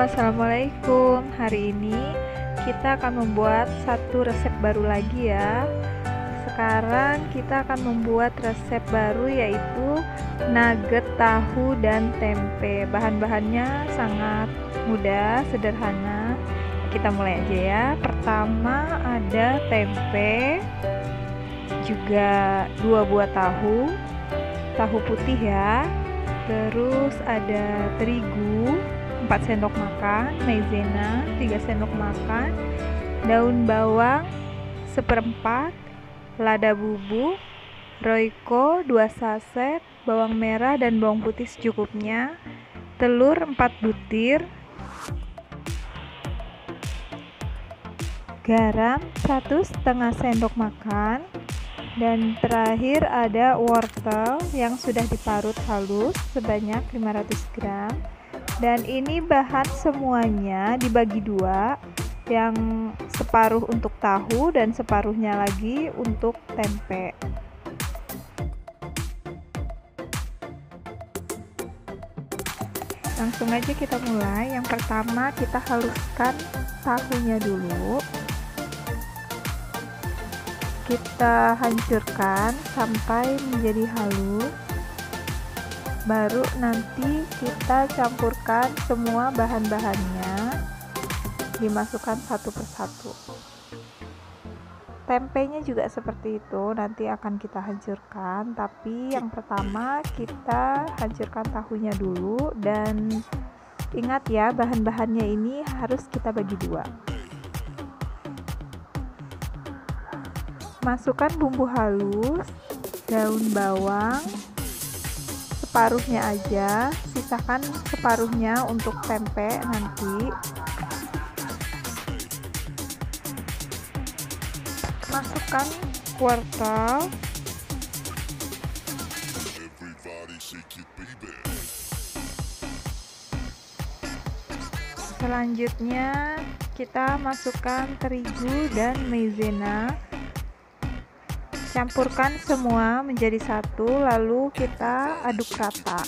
Assalamualaikum. Hari ini kita akan membuat satu resep baru lagi ya. Sekarang kita akan membuat resep baru yaitu nugget tahu dan tempe. Bahan-bahannya sangat mudah, sederhana. Kita mulai aja ya. Pertama ada tempe, juga 2 buah tahu putih ya. Terus ada terigu 4 sendok makan, maizena 3 sendok makan, daun bawang 1/4, lada bubuk, royco 2 saset, bawang merah dan bawang putih secukupnya, telur 4 butir, garam 1,5 sendok makan, dan terakhir ada wortel yang sudah diparut halus sebanyak 500 gram. Dan ini bahan semuanya dibagi dua, yang separuh untuk tahu dan separuhnya lagi untuk tempe. Langsung aja kita mulai. Yang pertama kita haluskan tahunya dulu. Kita hancurkan sampai menjadi halus. Baru nanti kita campurkan semua bahan-bahannya, dimasukkan satu persatu. Tempenya juga seperti itu, nanti akan kita hancurkan, tapi yang pertama kita hancurkan tahunya dulu. Dan ingat ya, bahan-bahannya ini harus kita bagi dua. Masukkan bumbu halus, daun bawang separuhnya aja, sisakan separuhnya untuk tempe nanti. Masukkan wortel, selanjutnya kita masukkan terigu dan maizena. Campurkan semua menjadi satu, lalu kita aduk rata.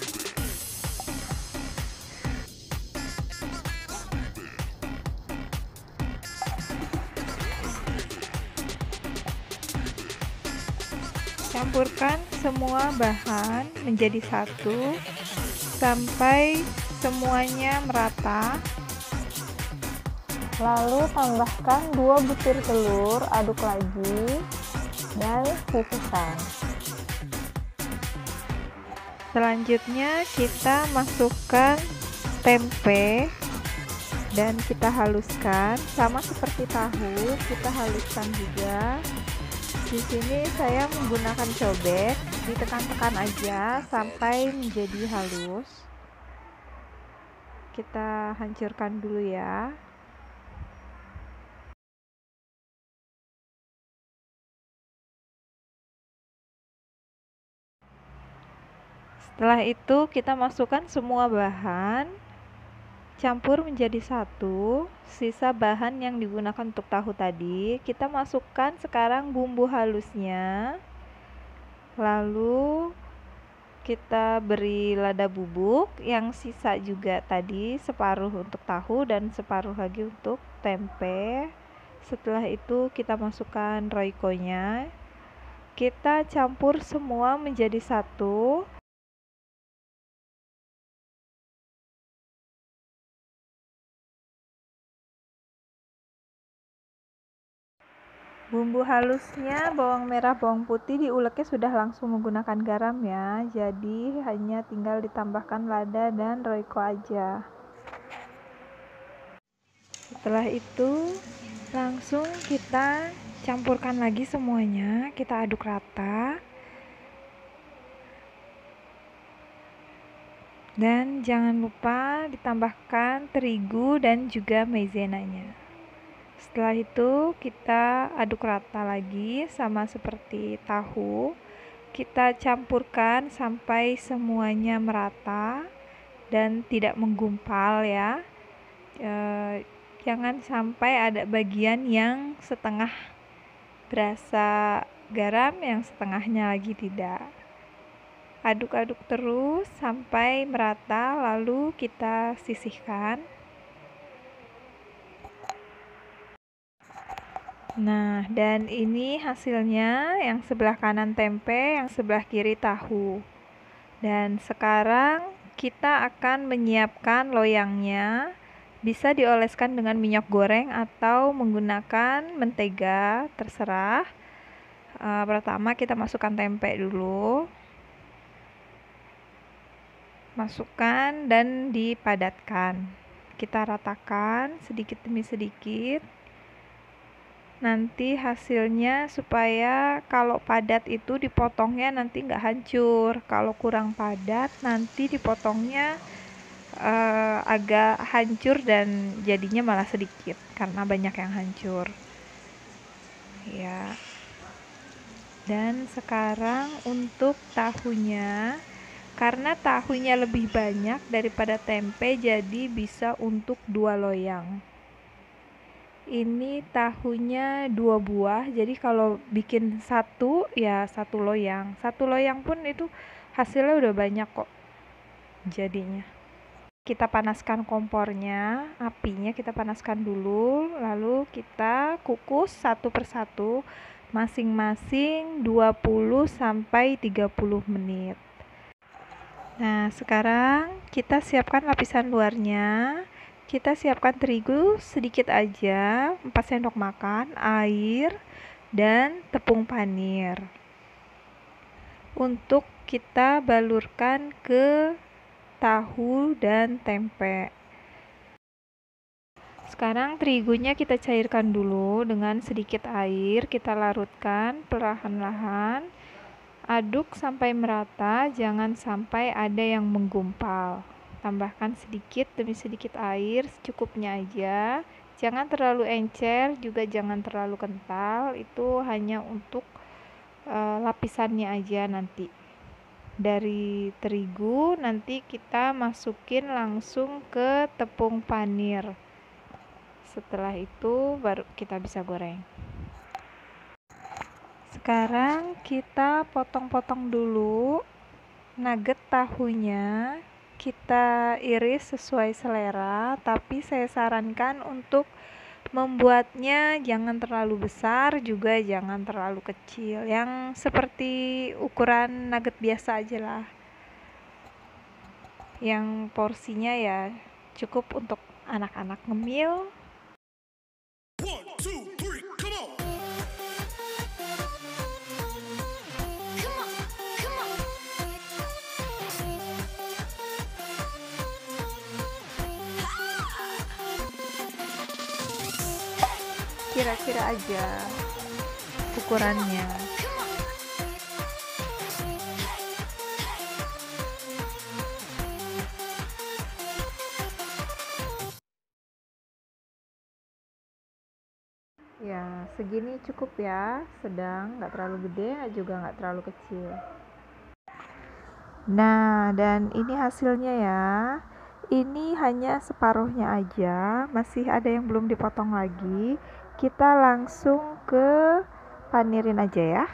Campurkan semua bahan menjadi satu sampai semuanya merata. Lalu tambahkan 2 butir telur, aduk lagi dan sisihkan. Selanjutnya kita masukkan tempe dan kita haluskan sama seperti tahu, kita haluskan juga. Di sini saya menggunakan cobek, ditekan-tekan aja sampai menjadi halus. Kita hancurkan dulu ya. Setelah itu kita masukkan semua bahan, campur menjadi satu. Sisa bahan yang digunakan untuk tahu tadi kita masukkan sekarang bumbu halusnya. Lalu kita beri lada bubuk, yang sisa juga tadi separuh untuk tahu dan separuh lagi untuk tempe. Setelah itu kita masukkan royco-nya. Kita campur semua menjadi satu. Bumbu halusnya bawang merah, bawang putih diuleknya sudah langsung menggunakan garam ya. Jadi hanya tinggal ditambahkan lada dan royco aja. Setelah itu langsung kita campurkan lagi semuanya, kita aduk rata. Dan jangan lupa ditambahkan terigu dan juga maizenanya. Setelah itu kita aduk rata lagi sama seperti tahu. Kita campurkan sampai semuanya merata dan tidak menggumpal ya. Jangan sampai ada bagian yang setengah berasa garam, yang setengahnya lagi tidak. Aduk-aduk terus sampai merata, lalu kita sisihkan. Nah, dan ini hasilnya, yang sebelah kanan tempe, yang sebelah kiri tahu. Dan sekarang kita akan menyiapkan loyangnya. Bisa dioleskan dengan minyak goreng atau menggunakan mentega, terserah. Pertama kita masukkan tempe dulu. Masukkan dan dipadatkan. Kita ratakan sedikit demi sedikit. Nanti hasilnya supaya kalau padat itu dipotongnya nanti nggak hancur. Kalau kurang padat nanti dipotongnya agak hancur dan jadinya malah sedikit karena banyak yang hancur. Ya. Dan sekarang untuk tahunya, karena tahunya lebih banyak daripada tempe, jadi bisa untuk 2 loyang. Ini tahunya 2 buah, jadi kalau bikin satu ya 1 loyang. 1 loyang pun itu hasilnya udah banyak kok jadinya. Kita panaskan kompornya, apinya kita panaskan dulu, lalu kita kukus satu persatu masing-masing 20 sampai 30 menit. Nah, sekarang kita siapkan lapisan luarnya. Kita siapkan terigu sedikit aja, 4 sendok makan, air, dan tepung panir. Untuk kita balurkan ke tahu dan tempe. Sekarang terigunya kita cairkan dulu dengan sedikit air, kita larutkan perlahan-lahan. Aduk sampai merata, jangan sampai ada yang menggumpal. Tambahkan sedikit demi sedikit air, secukupnya aja. Jangan terlalu encer, juga jangan terlalu kental. Itu hanya untuk lapisannya aja nanti. Dari terigu nanti kita masukin langsung ke tepung panir. Setelah itu baru kita bisa goreng. Sekarang kita potong-potong dulu nugget tahunya. Kita iris sesuai selera, tapi saya sarankan untuk membuatnya jangan terlalu besar, juga jangan terlalu kecil. Yang seperti ukuran nugget biasa aja lah. Yang porsinya ya cukup untuk anak-anak ngemil. Kira-kira aja ukurannya. Ya, segini cukup ya, sedang, nggak terlalu gede, juga nggak terlalu kecil. Nah, dan ini hasilnya ya. Ini hanya separuhnya aja, masih ada yang belum dipotong lagi. Kita langsung ke panirin aja ya.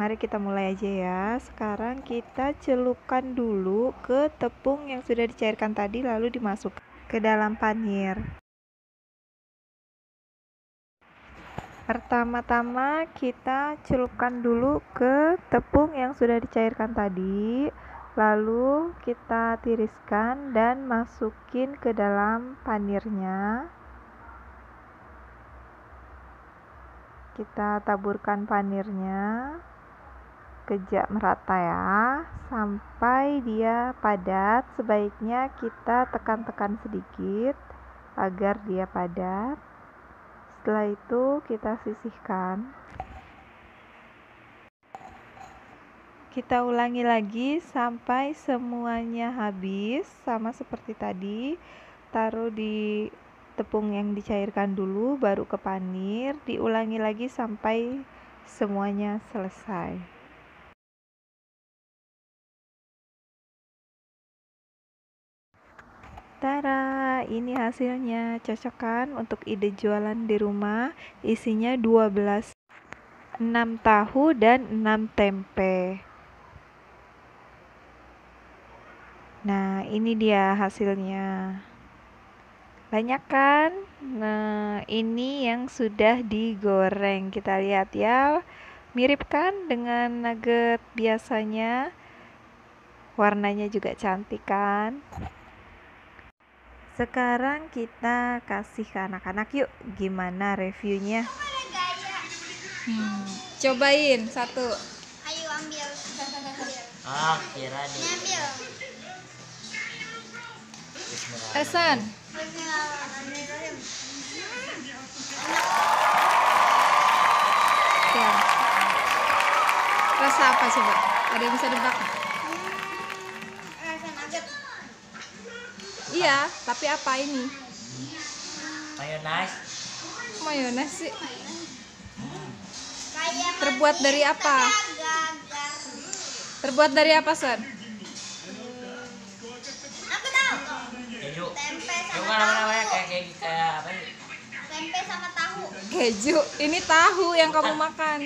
Mari kita mulai aja ya. Sekarang kita celupkan dulu ke tepung yang sudah dicairkan tadi, lalu dimasukkan ke dalam panir. Pertama-tama kita celupkan dulu ke tepung yang sudah dicairkan tadi, lalu kita tiriskan dan masukin ke dalam panirnya. Kita taburkan panirnya, kejak merata ya, sampai dia padat. Sebaiknya kita tekan-tekan sedikit agar dia padat. Setelah itu kita sisihkan. Kita ulangi lagi sampai semuanya habis, sama seperti tadi. Taruh di tepung yang dicairkan dulu, baru ke panir. Diulangi lagi sampai semuanya selesai. Tara, ini hasilnya. Cocok kan untuk ide jualan di rumah? Isinya 12, 6 tahu dan 6 tempe. Nah, ini dia hasilnya. Banyak kan? Nah, ini yang sudah digoreng. Kita lihat ya. Mirip kan dengan nugget biasanya? Warnanya juga cantik kan? Sekarang kita kasih ke anak-anak yuk. Gimana reviewnya? Cobain satu. Ayo ambil. Kira di Ambil. Esan. Bismillahirrahmanirrahim. Ya. Rasa apa coba? Ada yang bisa nebak? Rasa nugget. Iya, tapi apa ini? mayones. Mayones sih. Kayak Terbuat dari apa? gagar. Terbuat dari apa, Son? Aku tahu. Keju. Tempe Itu sama kan tahu. namanya kayak apa sih? Tempe sama tahu. Keju. Ini tahu yang kamu makan.